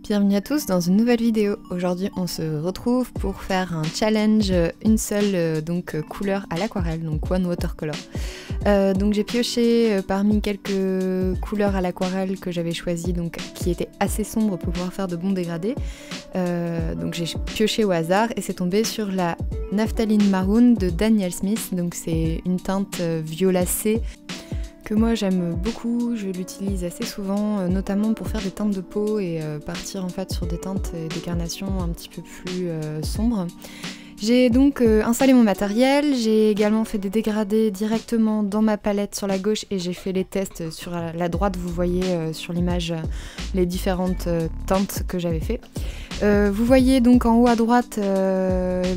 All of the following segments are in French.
Bienvenue à tous dans une nouvelle vidéo. Aujourd'hui on se retrouve pour faire un challenge, une seule couleur à l'aquarelle, donc one watercolor. Donc j'ai pioché parmi quelques couleurs à l'aquarelle que j'avais choisies, donc qui étaient assez sombres pour pouvoir faire de bons dégradés. Donc j'ai pioché au hasard et c'est tombé sur la Naphthalene Maroon de Daniel Smith, donc c'est une teinte violacée que moi j'aime beaucoup, je l'utilise assez souvent, notamment pour faire des teintes de peau et partir en fait sur des teintes et des carnations un petit peu plus sombres. J'ai donc installé mon matériel, j'ai également fait des dégradés directement dans ma palette sur la gauche et j'ai fait les tests sur la droite. Vous voyez sur l'image les différentes teintes que j'avais fait. Vous voyez donc en haut à droite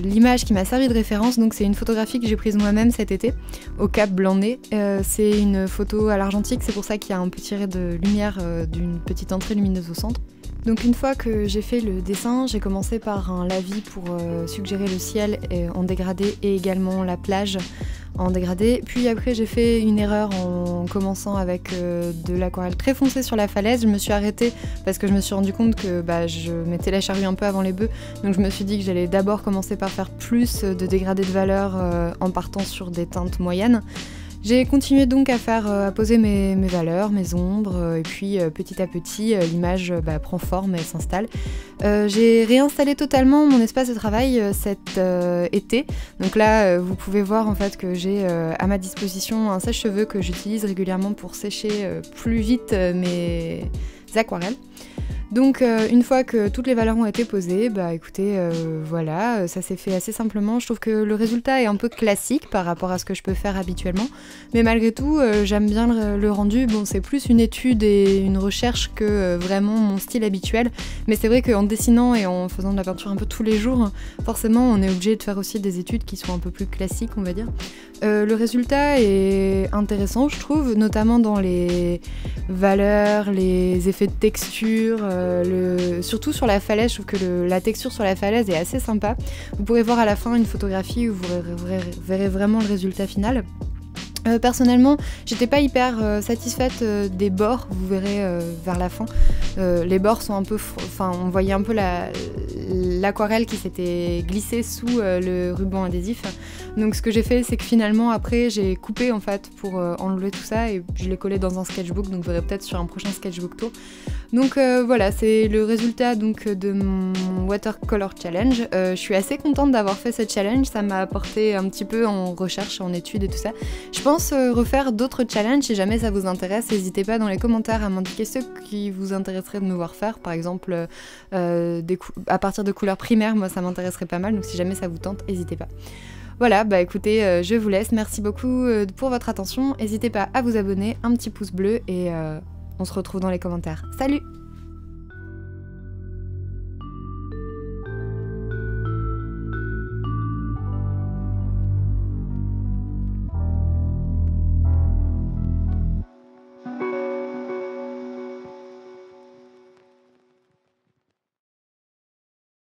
l'image qui m'a servi de référence, donc c'est une photographie que j'ai prise moi-même cet été au Cap Blanc-Nez. C'est une photo à l'argentique, c'est pour ça qu'il y a un petit ray de lumière d'une petite entrée lumineuse au centre. Donc une fois que j'ai fait le dessin, j'ai commencé par un lavis pour suggérer le ciel en dégradé et également la plage en dégradé. Puis après j'ai fait une erreur en commençant avec de l'aquarelle très foncée sur la falaise. Je me suis arrêtée parce que je me suis rendu compte que je mettais la charrue un peu avant les bœufs. Donc je me suis dit que j'allais d'abord commencer par faire plus de dégradés de valeur en partant sur des teintes moyennes. J'ai continué donc à poser mes valeurs, mes ombres, et puis petit à petit l'image prend forme et s'installe. J'ai réinstallé totalement mon espace de travail cet été. Donc là vous pouvez voir en fait que j'ai à ma disposition un sèche-cheveux que j'utilise régulièrement pour sécher plus vite mes aquarelles. Donc une fois que toutes les valeurs ont été posées, écoutez, voilà, ça s'est fait assez simplement. Je trouve que le résultat est un peu classique par rapport à ce que je peux faire habituellement, mais malgré tout, j'aime bien le rendu. Bon, c'est plus une étude et une recherche que vraiment mon style habituel, mais c'est vrai qu'en dessinant et en faisant de la peinture un peu tous les jours, forcément on est obligé de faire aussi des études qui sont un peu plus classiques, on va dire. Le résultat est intéressant, je trouve, notamment dans les valeurs, les effets de texture, surtout sur la falaise. Je trouve que la texture sur la falaise est assez sympa. Vous pourrez voir à la fin une photographie où vous verrez vraiment le résultat final. Personnellement, j'étais pas hyper satisfaite des bords, vous verrez vers la fin. Les bords sont un peu... on voyait un peu l'aquarelle qui s'était glissée sous le ruban adhésif. Donc ce que j'ai fait, c'est que finalement, après, j'ai coupé en fait pour enlever tout ça et je l'ai collé dans un sketchbook, donc vous verrez peut-être sur un prochain sketchbook tour. Donc voilà, c'est le résultat donc, de mon Watercolor Challenge. Je suis assez contente d'avoir fait ce challenge, ça m'a apporté un petit peu en recherche, en études et tout ça. Je pense refaire d'autres challenges, si jamais ça vous intéresse, n'hésitez pas dans les commentaires à m'indiquer ceux qui vous intéresseraient de me voir faire. Par exemple, à partir de couleurs primaires, moi ça m'intéresserait pas mal, donc si jamais ça vous tente, n'hésitez pas. Voilà, écoutez, je vous laisse, merci beaucoup pour votre attention, n'hésitez pas à vous abonner, un petit pouce bleu et on se retrouve dans les commentaires. Salut!